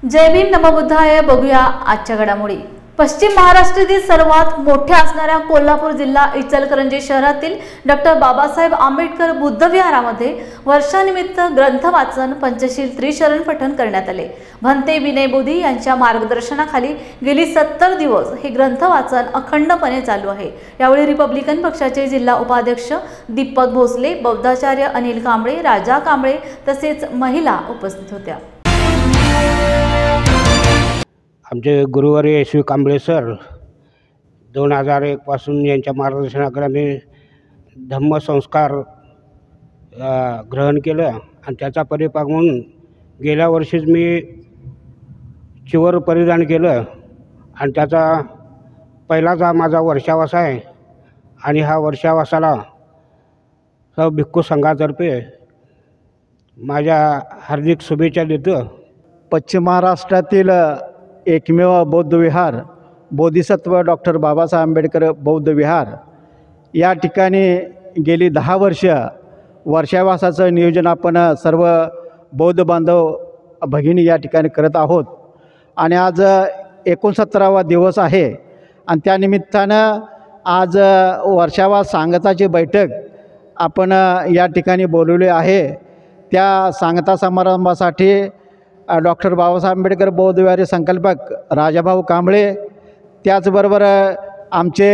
जय भीम नमोबुद्धाय। बघूया आजच्या घडामोडी। पश्चिम महाराष्ट्रातील सर्वात मोठ्या असणाऱ्या कोल्हापूर जिल्हा इचलकरंजी शहरातील डॉक्टर बाबासाहेब आंबेडकर बुद्ध विहारामध्ये वर्षानिमित्त ग्रंथ वाचन, पंचशील, त्रिशरण पठण करण्यात आले। भंते विनय बोधी यांच्या मार्गदर्शनाखाली गेली 70 दिवस हे ग्रंथ वाचन अखंडपणे चालू आहे। यावेळी रिपब्लिकन पक्षाचे जिल्हा उपाध्यक्ष दीपक भोसले, बौद्धाचार्य अनिल कांबळे, राजा कांबळे तसेच महिला उपस्थित होत्या। आमचे गुरुवारी एस व्ही कांबळे सर 2001 पासून यांच्या मार्गदर्शनाखाली आम्ही धम्मसंस्कार ग्रहण केलं आणि त्याचा परिपाक म्हणून गेल्या वर्षीच मी चिवर परिधान केलं आणि त्याचा पहिलाच हा माझा वर्षावास आहे आणि हा वर्षावासाला सर्व भिक्खू संघातर्फे माझ्या हार्दिक शुभेच्छा देतो। पश्चिम महाराष्ट्रातील एकमेव बौद्ध विहार बोधिसत्व डॉक्टर बाबासाहेब आंबेडकर बौद्ध विहार या ठिकाणी गेली 10 वर्ष वर्षावासाचं नियोजन आपण सर्व बौद्ध बांधव भगिनी या ठिकाणी करत आहोत आणि आज 69वा दिवस आहे आणि त्यानिमित्तानं आज वर्षावास सांगताची बैठक आपण या ठिकाणी बोलवली आहे। त्या सांगता समारंभासाठी डॉक्टर बाबासाहेब आंबेडकर बौद्ध विहारी संकल्पक राजाभाऊ कांबळे, त्याचबरोबर आमचे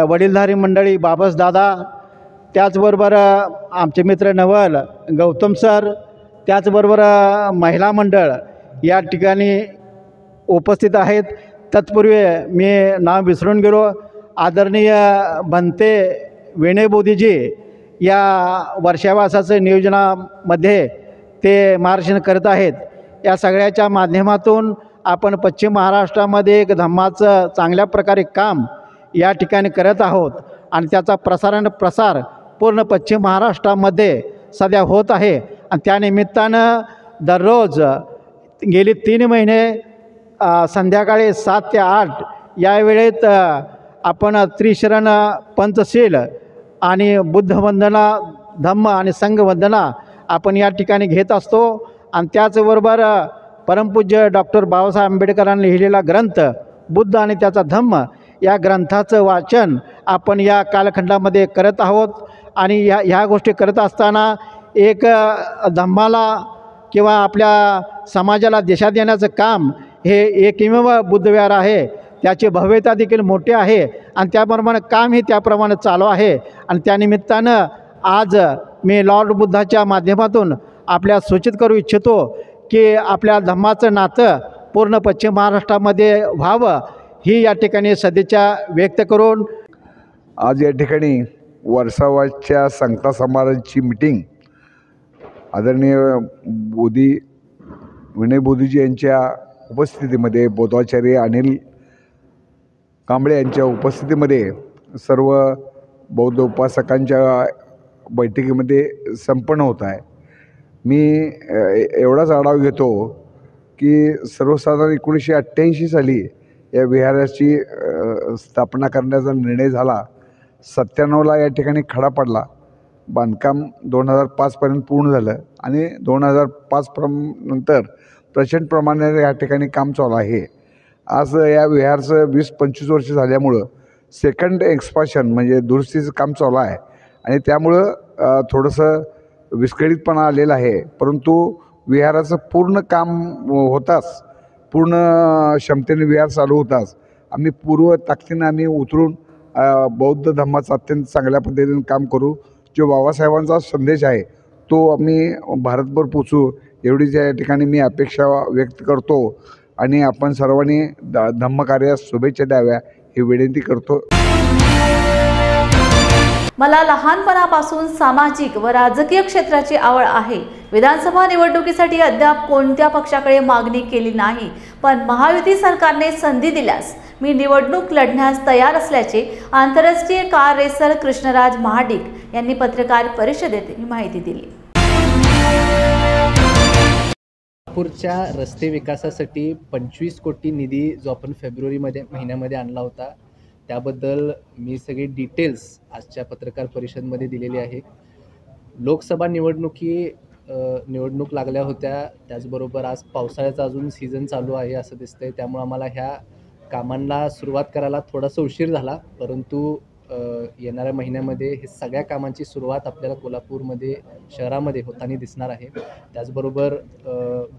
वडीलधारी मंडळी बाबस दादा, त्याचबरोबर आमचे मित्र नवल गौतम सर, त्याचबरोबर महिला मंडळ या ठिकाणी उपस्थित आहेत। तत्पूर्वी मी नाव विसरून गेलो, आदरणीय भंते विनय बोधीजी या वर्षावासाचं नियोजनामध्ये ते मार्गदर्शन करत आहेत। या सगळ्याच्या माध्यमातून आपण पश्चिम महाराष्ट्रामध्ये एक धम्माचं चांगल्या प्रकारे काम या ठिकाणी करत आहोत आणि त्याचा प्रसार पूर्ण पश्चिम महाराष्ट्रामध्ये सध्या होत आहे आणि त्यानिमित्तानं दररोज गेली 3 महिने संध्याकाळी 7 ते 8 या वेळेत आपण त्रिशरण, पंचशील आणि बुद्धवंदना, धम्म आणि संघवंदना आपण या ठिकाणी घेत असतो आणि त्याचबरोबर परमपूज्य डॉक्टर बाबासाहेब आंबेडकरांनी लिहिलेला ग्रंथ बुद्ध आणि त्याचा धम्म या ग्रंथाचं वाचन आपण या कालखंडामध्ये करत आहोत आणि ह्या गोष्टी करत असताना एक धम्माला किंवा आपल्या समाजाला दिशा देण्याचं काम हे एकमेव बुद्धविहार आहे। त्याची भव्यता देखील मोठी आहे आणि त्याप्रमाणे काम हे त्याप्रमाणे चालू आहे आणि त्यानिमित्तानं आज मी लॉर्ड बुद्धाच्या माध्यमातून आपल्या सूचित करू इच्छितो की आपल्या धम्माचं नातं पूर्ण पश्चिम महाराष्ट्रामध्ये व्हावं ही या ठिकाणी सदिच्छा व्यक्त करून आज या ठिकाणी वर्षावासच्या सांगता समारंभाची मीटिंग आदरणीय विनय बोधीजी यांच्या उपस्थितीमध्ये, बौद्धाचार्य अनिल कांबळे यांच्या उपस्थितीमध्ये सर्व बौद्ध उपासकांच्या बैठकीमध्ये संपन्न होत आहे। मी एवढाच आढावा घेतो की सर्वसाधारण 1988 साली या विहाराची स्थापना करण्याचा निर्णय झाला। 97ला या ठिकाणी खडा पडला, बांधकाम 2005पर्यंत पूर्ण झालं आणि 2005 नंतर प्रचंड प्रमाणात या ठिकाणी काम चालू आहे। आज या विहारचं 20-25 वर्ष झाल्यामुळं सेकंड एक्सपान्शन म्हणजे दुरुस्तीचं काम चालू आहे आणि त्यामुळं थोडंसं विस्कळीतपणा आलेला आहे, परंतु विहाराचं पूर्ण काम होताच, पूर्ण क्षमतेने विहार चालू होताच आम्ही पूर्व ताकदीनं आम्ही उतरून बौद्ध धम्माचं अत्यंत चांगल्या पद्धतीने काम करू। जो बाबासाहेबांचा संदेश आहे तो आम्ही भारतभर पोचू एवढीच या ठिकाणी मी अपेक्षा व्यक्त करतो आणि आपण सर्वांनी धम्मकार्यास शुभेच्छा द्याव्या ही विनंती करतो। मला लहानपणापासून सामाजिक व राजकीय क्षेत्राची आवड आहे। विधानसभा निवडणुकीसाठी अद्याप कोणत्या पक्षाकडे मागणी केली नाही, पण महायुती सरकारने संधी दिल्यास मी निवडणूक लढण्यास तयार असल्याचे आंतरराष्ट्रीय कार रेसर कृष्णराज महाडिक यांनी पत्रकार परिषदेत माहिती दिली। नागपूरच्या रस्ते विकासासाठी 25 कोटी निधी जो आपण फेब्रुवारी महिन्यामध्ये आणला होता, त्याबद्दल मी सगळे डिटेल्स आजच्या पत्रकार परिषदेमध्ये दिलेली आहे। लोकसभा निवडणुकी निवडणूक लागल्या होत्या, त्याचबरोबर आज पावसाळ्याचा अजून सीझन चालू आहे असं दिसतंय. त्यामुळे आम्हाला ह्या कामांना सुरुवात करायला थोडासा उशीर झाला, परंतु येणाऱ्या महिन्यामध्ये हे सगळ्या कामांची सुरुवात आपल्याला कोल्हापूरमध्ये शहरामध्ये होताना दिसणार आहे. त्याचबरोबर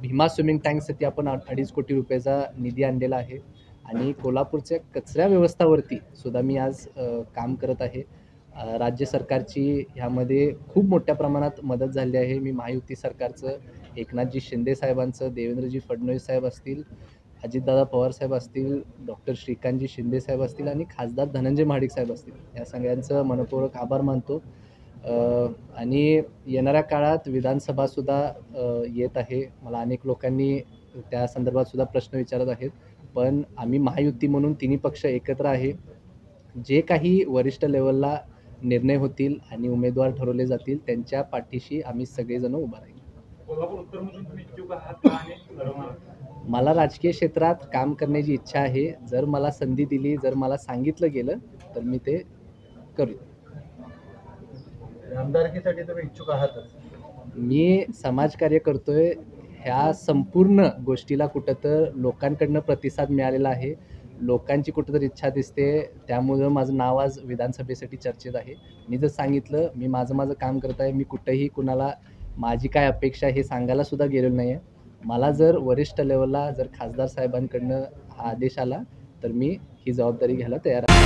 भीमा स्विमिंग टँकसाठी आपण 2.5 कोटी रुपयाचा निधी आणलेला आहे आणि कोल्हापूरच्या कचरा व्यवस्थावरती सुद्धा मी आज काम करत आहे. राज्य सरकारची ह्यामध्ये खूप मोठ्या प्रमाणात मदत झाली आहे. मी महायुती सरकारचं, एकनाथजी शिंदे साहेबांचं, देवेंद्रजी फडणवीस साहेब असतील, अजितदादा पवार साहेब असतील, डॉक्टर श्रीकांतजी शिंदे साहेब असतील आणि खासदार धनंजय महाडिक साहेब असतील, या सगळ्यांचं मनपूर्वक आभार मानतो. आणि येणाऱ्या काळात विधानसभासुद्धा येत आहे. मला अनेक लोकांनी त्या संदर्भात सुद्धा प्रश्न विचारत आहेत, पण आम्ही महायुती म्हणून तिन्ही पक्ष एकत्र आहे. जे काही वरिष्ठ लेवलला निर्णय होतील आणि उमेदवार ठरवले जातील त्यांच्या पाठीशी आम्ही सगळेजण उभा राहील. मला राजकीय क्षेत्रात काम करण्याची इच्छा आहे. जर मला संधी दिली, जर मला सांगितलं गेलं तर मी ते करू. आमदारकीसाठी तुम्ही इच्छुक आहातच? मी समाजकार्य करतोय. ह्या संपूर्ण गोष्टीला कुठं तर लोकांकडनं प्रतिसाद मिळालेला आहे. लोकांची कुठंतरी इच्छा दिसते, त्यामुळं माझं नाव आज विधानसभेसाठी चर्चेत आहे. मी जर सांगितलं मी माझं काम करत आहे, मी कुठंही कुणाला माझी काय अपेक्षा हे सांगायला सुद्धा गेलेलो नाही आहे. मला जर वरिष्ठ लेवलला जर खासदार साहेबांकडनं हा आदेश आला तर मी ही जबाबदारी घ्यायला तयार आहे.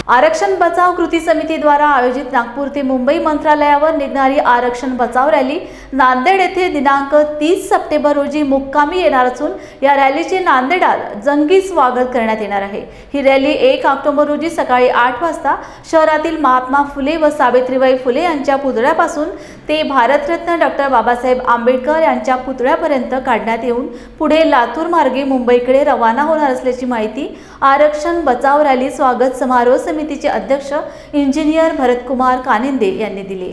आरक्षण बचाव कृती समितीद्वारा आयोजित नागपूर ते मुंबई मंत्रालयावर निघणारी आरक्षण बचाव रॅली नांदेड येथे दिनांक 30 सप्टेंबर रोजी मुक्कामी येणार असून या रॅलीचे नांदेडात जंगी स्वागत करण्यात येणार आहे. ही रॅली 1 ऑक्टोबर रोजी सकाळी 8 वाजता शहरातील महात्मा फुले व सावित्रीबाई फुले यांच्या पुतळ्यापासून ते भारतरत्न डॉक्टर बाबासाहेब आंबेडकर यांच्या पुतळ्यापर्यंत काढण्यात येऊन पुढे लातूर मार्गे मुंबईकडे रवाना होणार असल्याची माहिती आरक्षण बचाव रॅली स्वागत समारोह समितीचे अध्यक्ष इंजिनियर भरतकुमार कानिंदे यांनी दिली.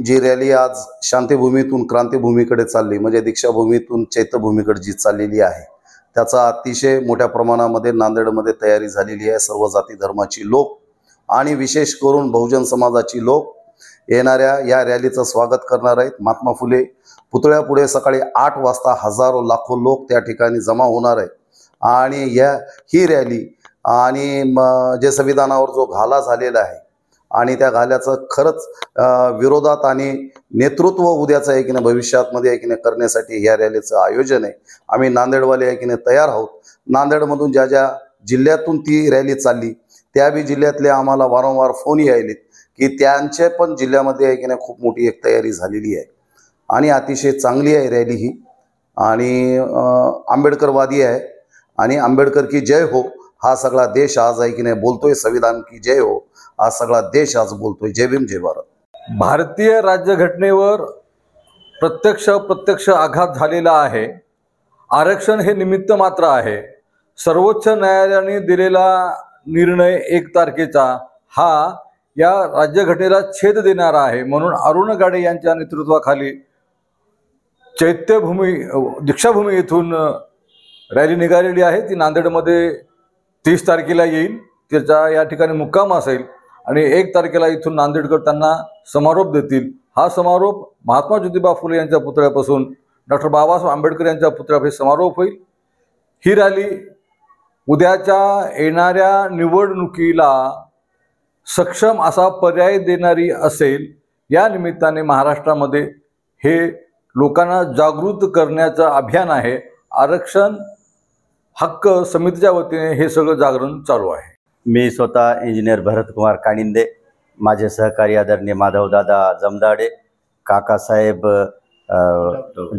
जी रॅली आज शांतीभूमीतून क्रांतीभूमीकडे चालली, म्हणजे दीक्षाभूमीतून चैत्यभूमीकडे जी चाललेली आहे, त्याचा अतिशय मोठ्या प्रमाणामध्ये नांदेडमध्ये तयारी झालेली आहे. सर्व जाती धर्माची लोक आणि विशेष करून बहुजन समाजाची लोक येणाऱ्या या रॅलीचं स्वागत करणार आहेत. महात्मा फुले पुतळ्यापुढे सकाळी 8 वाजता हजारो लाखो लोक त्या ठिकाणी जमा होणार आहेत आणि ही रॅली आणि जे संविधानावर जो घाला झालेला आहे आणि त्या घाल्याचं खरंच विरोधात आणि नेतृत्व उद्याचं आहे की नाही भविष्यामध्ये आहे की नाही करण्यासाठी या रॅलीचं आयोजन आहे. आम्ही नांदेडवाले आहे की नाही तयार आहोत. नांदेडमधून ज्या ज्या जिल्ह्यातून ती रॅली चालली त्या बी जिल्ह्यातले आम्हाला वारंवार फोन यायलेत की त्यांच्या पण जिल्ह्यामध्ये आहे की नाही खूप मोठी एक तयारी झालेली आहे आणि अतिशय चांगली आहे रॅली ही आणि आंबेडकरवादी आहे आणि आंबेडकर की जय हो हा सगळा देश आज आहे की नाही बोलतोय. संविधान की जय हो हा सगळा देश आज बोलतोय. जय भीम जय भारत. भारतीय राज्यघटनेवर प्रत्यक्ष आघात झालेला आहे. आरक्षण हे निमित्त मात्र आहे. सर्वोच्च न्यायालयाने दिलेला निर्णय 1 तारखेचा हा या राज्यघटनेला छेद देणारा आहे. म्हणून अरुण गाडे यांच्या नेतृत्वाखाली चैत्यभूमी दीक्षाभूमी येथून रॅली निघालेली आहे. ती नांदेडमध्ये 30 तारखेला येईल. त्याचा या ठिकाणी मुक्काम असेल आणि 1 तारखेला इथून नांदेडकर त्यांना समारोप देतील. हा समारोप महात्मा ज्योतिबा फुले यांच्या पुतळ्यापासून डॉक्टर बाबासाहेब आंबेडकर यांच्या पुतळ्यापाशी समारोप होईल. ही रॅली उद्याच्या येणाऱ्या निवडणुकीला सक्षम असा पर्याय देणारी असेल. या निमित्ताने महाराष्ट्रामध्ये हे लोकांना जागृत करण्याचं अभियान आहे. आरक्षण हक्क समितीच्या वतीने हे सगळं जागरण चालू आहे. मी स्वतः इंजिनियर भरतकुमार कानिंदे, माझे सहकारी आदरणीय माधवदादा जमदाडे, काकासाहेब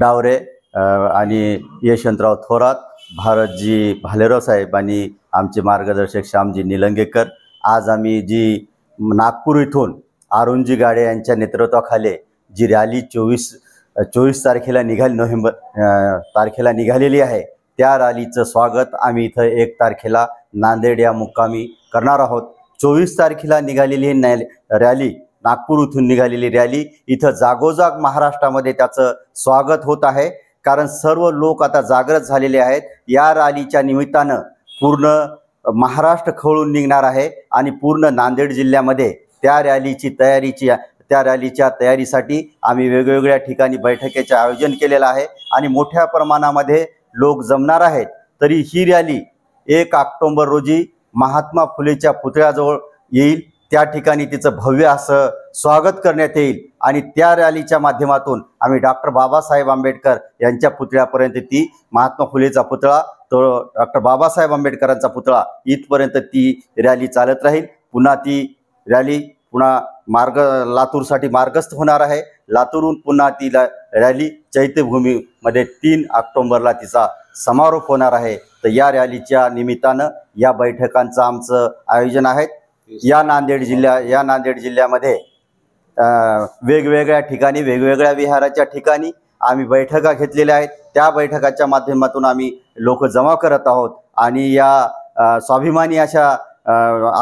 डावरे आणि यशवंतराव थोरात, भारतजी भालेराव साहेब आणि आमचे मार्गदर्शक श्यामजी निलंगेकर. आज आम्ही जी नागपूर इथून अरुणजी गाडे यांच्या नेतृत्वाखाली जी रॅली 24 तारखेला नोव्हेंबर तारखेला निघालेली आहे, त्या रॅलीचं स्वागत आम्ही इथं 1 तारखेला नांदेड या मुक्कामी करणार आहोत. 24 तारखेला निघालेली रॅली, नागपूर इथून निघालेली रॅली इथं जागोजाग महाराष्ट्रामध्ये त्याचं स्वागत होत आहे. कारण सर्व लोक आता जागृत झालेले आहेत. या रॅलीच्या निमित्तानं पूर्ण महाराष्ट्र खवळून निघणार आहे आणि पूर्ण नांदेड जिल्ह्यामध्ये त्या रॅलीच्या तयारीसाठी आम्ही वेगवेगळ्या ठिकाणी बैठकीचे आयोजन केलेलं आहे आणि मोठ्या प्रमाणामध्ये लोक जमणार आहेत। तरी ही रॅली 1 ऑक्टोबर रोजी महात्मा फुलेच्या पुतळ्याजवळ येईल, त्या ठिकाणी तिचं भव्य असं स्वागत करण्यात येईल आणि त्या रॅलीच्या माध्यमातून आम्ही डॉक्टर बाबासाहेब आंबेडकर यांच्या पुतळ्यापर्यंत ती महात्मा फुलेचा पुतळा तो डॉक्टर बाबासाहेब आंबेडकरांचा पुतळा इथपर्यंत ती रॅली चालत राहील। पुन्हा ती रॅली लातूरसाठी मार्गस्थ होणार आहे। लातूरहून पुन्हा ती रॅली चैत्यभूमीमध्ये 3 ऑक्टोबरला तिचा समारोप होणार आहे। तर या रॅलीच्या निमित्तानं या बैठकांचं आमचं आयोजन आहे। या नांदेड जिल्ह्यामध्ये वेगवेगळ्या ठिकाणी वेगवेगळ्या विहाराच्या ठिकाणी आम्ही बैठका घेतलेल्या आहेत। त्या बैठकाच्या माध्यमातून आम्ही लोक जमा करत आहोत आणि या स्वाभिमानी अशा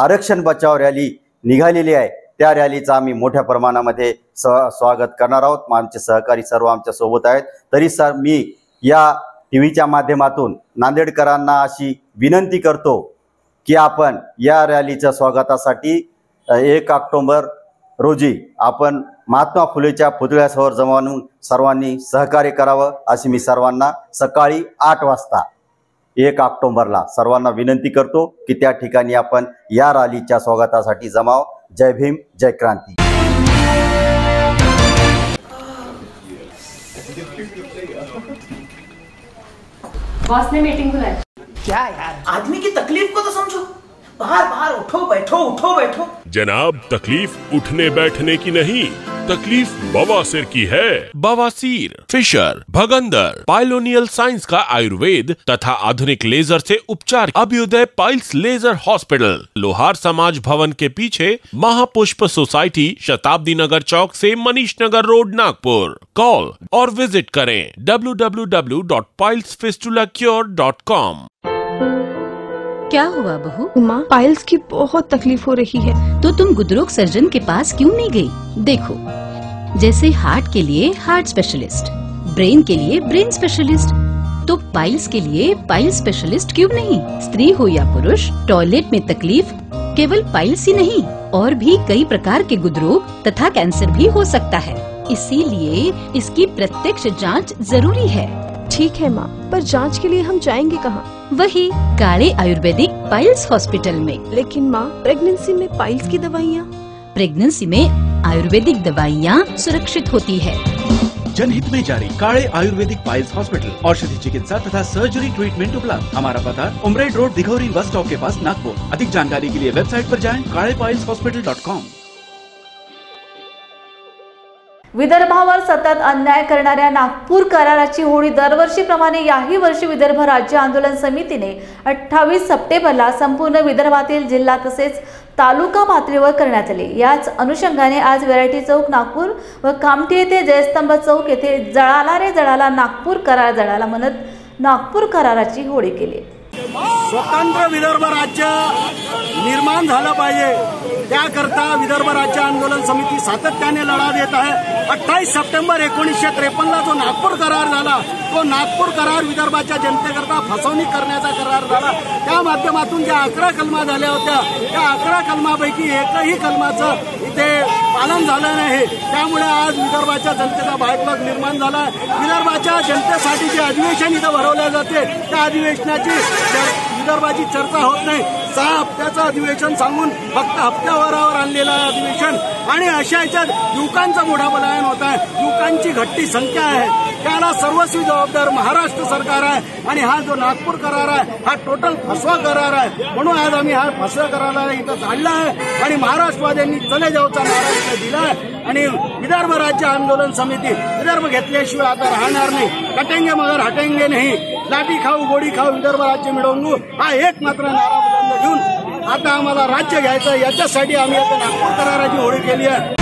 आरक्षण बचाव रॅली निघालेली आहे। त्या रॅलीचं आम्ही मोठ्या प्रमाणामध्ये स्वागत करणार आहोत। आमचे सहकारी सर्व आमच्या सोबत आहेत। तरी सर मी या टीव्हीच्या माध्यमातून नांदेडकरांना अशी विनंती करतो की आपण या रॅलीच्या स्वागतासाठी 1 ऑक्टोबर रोजी आपण महात्मा फुलेच्या पुतळ्यासमोर जमवून सर्वांनी सहकार्य करावं अशी मी सर्वांना सकाळी 8 वाजता 1 ऑक्टोबरला सर्वांना विनंती करतो की त्या ठिकाणी आपण या रॅलीच्या स्वागतासाठी जमाव। जय भीम, जय क्रांती। बॉस ने मीटिंग बुलाई। क्या यार, आदमी की तकलीफ को तो समझो। बाहर बाहर उठो बैठो। जनाब, तकलीफ उठने बैठने की नहीं, तकलीफ बवासीर की है। बवासीर, फिशर, भगंदर, पाइलोनियल साइंस का आयुर्वेद तथा आधुनिक लेजर से उपचार। अभ्युदय पाइल्स लेजर हॉस्पिटल, लोहार समाज भवन के पीछे, महापुष्प सोसाइटी, शताब्दी नगर चौक से मनीष नगर रोड, नागपुर। कॉल और विजिट करें www.pilesfistulacure.com। क्या हुआ बहू? माँ, पाइल्स की बहुत तकलीफ हो रही है। तो तुम गुदरोग सर्जन के पास क्यों नहीं गई? देखो, जैसे हार्ट के लिए हार्ट स्पेशलिस्ट, ब्रेन के लिए ब्रेन स्पेशलिस्ट, तो पाइल्स के लिए पाइल्स स्पेशलिस्ट क्यों नहीं? स्त्री हो या पुरुष, टॉयलेट में तकलीफ केवल पाइल्स ही नहीं, और भी कई प्रकार के गुदरोग तथा कैंसर भी हो सकता है। इसीलिए इसकी प्रत्यक्ष जांच जरूरी है। ठीक है माँ, पर जांच के लिए हम जाएंगे कहाँ? वही काले आयुर्वेदिक पाइल्स हॉस्पिटल में। लेकिन माँ, प्रेगनेंसी में पाइल्स की दवाइयाँ? प्रेगनेंसी में आयुर्वेदिक दवाइयाँ सुरक्षित होती है। जनहित में जारी काले आयुर्वेदिक पाइल्स हॉस्पिटल, औषधि चिकित्सा तथा सर्जरी ट्रीटमेंट उपलब्ध। हमारा पता उमरेड रोड, दिघौरी बस स्टॉप के पास, नागपुर। अधिक जानकारी के लिए वेबसाइट पर जाएं kalepailshospital.com। विदर्भावर सतत अन्याय करणाऱ्या नागपूर कराराची होळी दरवर्षीप्रमाणे याही वर्षी विदर्भ राज्य आंदोलन समितीने 28 सप्टेंबरला संपूर्ण विदर्भातील जिल्हा तसेच तालुका पातळीवर करण्यात आली। याच अनुषंगाने आज व्हरायटी चौक नागपूर व कामठी येथे जयस्तंभ चौक येथे जळाला रे जळाला नागपूर करार जळाला म्हणत नागपूर कराराची होळी केली। स्वतंत्र विदर्भ राज्य निर्माण झालं पाहिजे, त्याकरता विदर्भ राज्य आंदोलन समिती सातत्याने लढा देत आहे। 28 सप्टेंबर 1953ला जो नागपूर करार झाला, तो नागपूर करार विदर्भाच्या जनतेकरता फसवणूक करण्याचा करार झाला। त्या माध्यमातून ज्या 11 कलमा झाल्या होत्या, त्या 11 कलमापैकी एकही कलमाचं इथे पालन झालं नाही। त्यामुळे आज विदर्भाच्या जनतेचा बॅकलॉग निर्माण झाला। विदर्भाच्या जनतेसाठी जे अधिवेशन इथं भरवले जाते, त्या अधिवेशनाची विदर्भाची चर्चा होत नाही। 6 हप्त्याचं अधिवेशन सांगून फक्त हप्त्यावरावर आणलेलं अधिवेशन, आणि अशा याच्यात युवकांचं मोठा पलायन होत आहे। युवकांची घटती संख्या आहे, त्याला सर्वस्वी जबाबदार महाराष्ट्र सरकार आहे। आणि हा जो नागपूर करार आहे, हा टोटल फसवा करार आहे। म्हणून आज आम्ही हा फसवा कराराला इथं काढला आहे आणि महाराष्ट्रवाद्यांनी चले जाऊचा नारा इथं दिला आहे। आणि विदर्भ राज्य आंदोलन समिती विदर्भ घेतल्याशिवाय आता राहणार नाही। कटेंगे मगर हटेंगे नाही, लाठी खाऊ गोडी खाऊ विदर्भ राज्य मिळवू, हा एक मात्र नारा बुलंद घेऊन आता आम्हाला राज्य घ्यायचं, याच्यासाठी आम्ही आता नागपूर कराराची होळी केली आहे।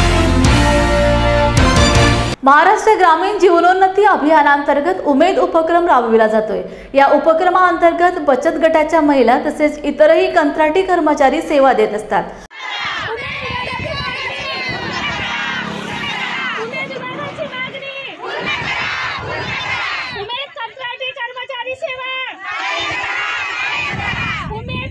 महाराष्ट्र ग्रामीण जीवनोन्नती अभियानांतर्गत उमेद उपक्रम राबविला जातोय। या उपक्रमाअंतर्गत बचत गटाच्या महिला तसेच इतरही कंत्राटी कर्मचारी सेवा देत असतात। उमेद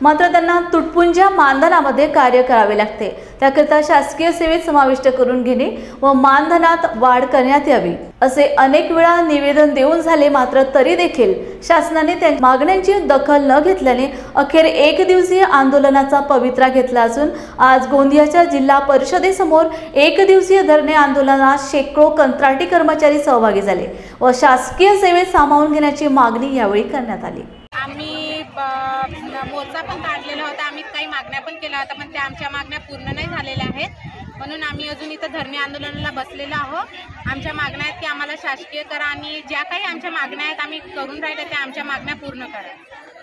मात्र त्यांना तुटपुंज्या मानधनामध्ये कार्य करावे लागते। त्याकरिता शासकीय सेवेत समाविष्ट करून घेणे व मानधनात वाढ करण्यात यावी असे अनेक वेळा निवेदन देऊन झाले, मात्र तरी देखील शासनाने त्यांच्या मागण्यांची दखल न घेतल्याने अखेर एक दिवसीय आंदोलनाचा पवित्रा घेतला असून आज गोंदियाच्या जिल्हा परिषदेसमोर एक दिवसीय धरणे आंदोलनात शेकडो कंत्राटी कर्मचारी सहभागी झाले व शासकीय सेवेत सामावून घेण्याची मागणी यावेळी करण्यात आली। आम्ही मोर्चा पण काढलेला होता, आम्ही काही मागण्या पण केल्या होत्या, पण त्या आमच्या मागण्या पूर्ण नाही झालेल्या आहेत, म्हणून आम्ही अजून इथं धरणे आंदोलनाला बसलेलो आहोत। आमच्या मागण्या आहेत की आम्हाला शासकीय करा आणि ज्या काही आमच्या मागण्या आहेत आम्ही करून राहिले त्या आमच्या मागण्या पूर्ण करा।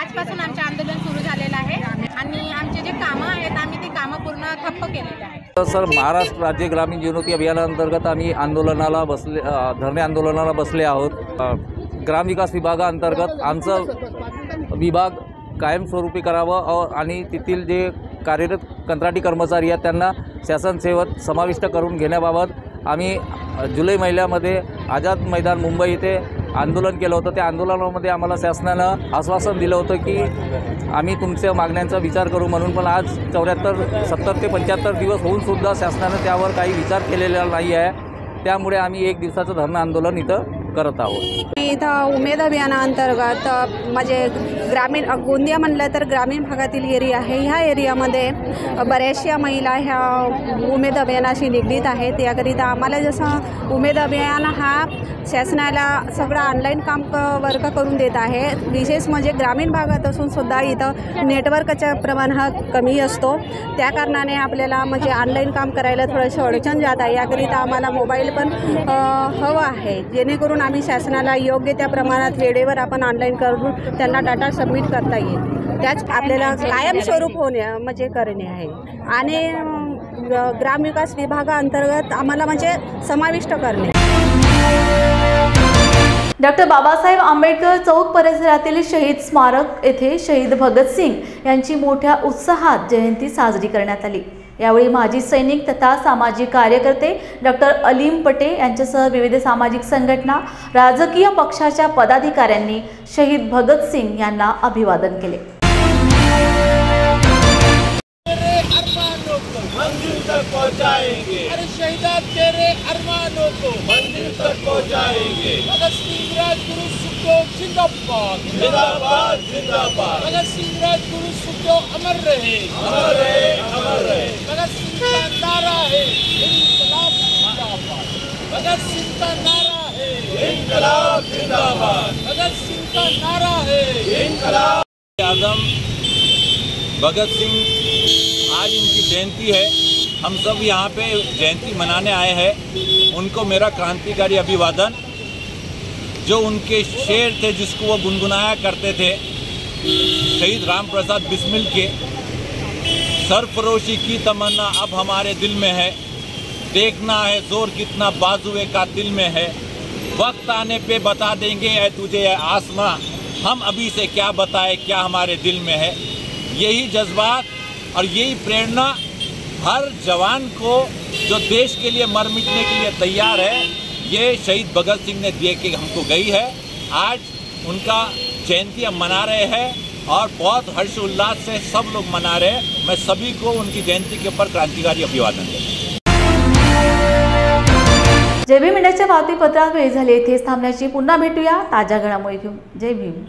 आजपासून आमचे आंदोलन सुरू झालेलं आहे आणि आमचे जे कामं आहेत आम्ही ते कामं पूर्ण ठप्प केलेले आहेत। सर, महाराष्ट्र राज्य ग्रामीण जीवनोन्नती अभियानांतर्गत आम्ही धरणे आंदोलनाला बसले आहोत। ग्रामविकास विभागाअंतर्गत आमचं विभाग कायमस्वरूपी करावं आणि तेथील जे कार्यरत कंत्राटी कर्मचारी आहेत त्यांना शासन सेवेत समाविष्ट करून घेण्याबाबत आम्ही जुलै महिन्यामध्ये आझाद मैदान मुंबई येथे आंदोलन केलं होतं। त्या आंदोलनामध्ये आम्हाला शासनानं आश्वासन दिलं होतं की आम्ही तुमच्या मागण्यांचा विचार करू म्हणून, पण आज 70 ते 75 दिवस होऊनसुद्धा शासनानं त्यावर काही विचार केलेला नाही आहे। त्यामुळे आम्ही एक दिवसाचं धरणं आंदोलन इथं करत आहोत। इथं उमेद अभियानाअंतर्गत म्हणजे ग्रामीण गोंदिया म्हणलं तर ग्रामीण भागातील एरिया आहे। ह्या एरियामध्ये बऱ्याचशा महिला ह्या उमेद अभियानाशी निगडीत आहेत। याकरिता आम्हाला जसं उमेद अभियान हा शासनाला सगळं ऑनलाईन काम वर्क करून देत आहे, विशेष म्हणजे ग्रामीण भागात असून सुद्धा इथं नेटवर्कचं प्रमाण हा कमी असतो, त्या कारणाने आपल्याला म्हणजे ऑनलाईन काम करायला थोडंसं अडचण जात आहे। याकरिता आम्हाला मोबाईल पण हवं आहे, जेणेकरून आम्ही शासनाला योग्य त्या प्रमाणात वेळेवर आपण ऑनलाईन करून त्यांना डाटा सबमिट करता येईल। त्याच आपल्याला कायमस्वरूप होणे म्हणजे करणे आहे आणि ग्रामविकास विभागाअंतर्गत आम्हाला म्हणजे समाविष्ट करणे। डॉक्टर बाबासाहेब आंबेडकर चौक परिसरातील शहीद स्मारक येथे शहीद भगतसिंग यांची मोठ्या उत्साहात जयंती साजरी करण्यात आली। यावेळी माजी सैनिक तथा सामाजिक कार्यकर्ते डॉक्टर अलीम पटे यांच्यासह विविध सामाजिक संघटना, राजकीय पक्षाच्या पदाधिकाऱ्यांनी शहीद भगतसिंग यांना अभिवादन केले। मंजिल तक पहुंचाएंगे, अरे शहीदा तेरे अरमानों को मंजिल तक पहुंचाएंगे। भगत सिंह राजगुरु सुखदेव जिंदाबाद जिंदाबाद जिंदाबाद। भगत सिंह राजगुरु सुखदेव अमर रहे अमर रहे अमर रहे। भगत सिंह का नारा है इंकलाब जिंदाबाद। भगत सिंह का नारा है इंकलाब जिंदाबाद। भगत सिंह का नारा है इंकलाब। आजम भगत सिंह आज इनकी जयंती है, हम सब यहाँ पे जयंती मनाने आए हैं। उनको मेरा क्रांतिकारी अभिवादन। जो उनके शेर थे जिसको वो गुनगुनाया करते थे, शहीद राम प्रसाद बिस्मिल के, सरफरोशी की तमन्ना अब हमारे दिल में है, देखना है जोर कितना बाजुए का दिल में है, वक्त आने पे बता देंगे ऐ तुझे आसमां, हम अभी से क्या बताए क्या हमारे दिल में है। यही जज्बात और यही प्रेरणा हर जवान को जो देश के लिए मर मिटने के लिए तैयार है, ये शहीद भगत सिंह ने दिए के हमको गई है। आज उनका जयंती हम मना रहे हैं और बहुत हर्षोल्लास से सब लोग मना रहे हैं। मैं सभी को उनकी जयंती के ऊपर क्रांतिकारी अभिवादन देता हूँ। जय भीम इंडियाच्या बातमीपत्रात वेळ झाली, इथेच थांबण्याची। पुन्हा भेटूया ताज्या घडामोडी घेऊन। जय भीम।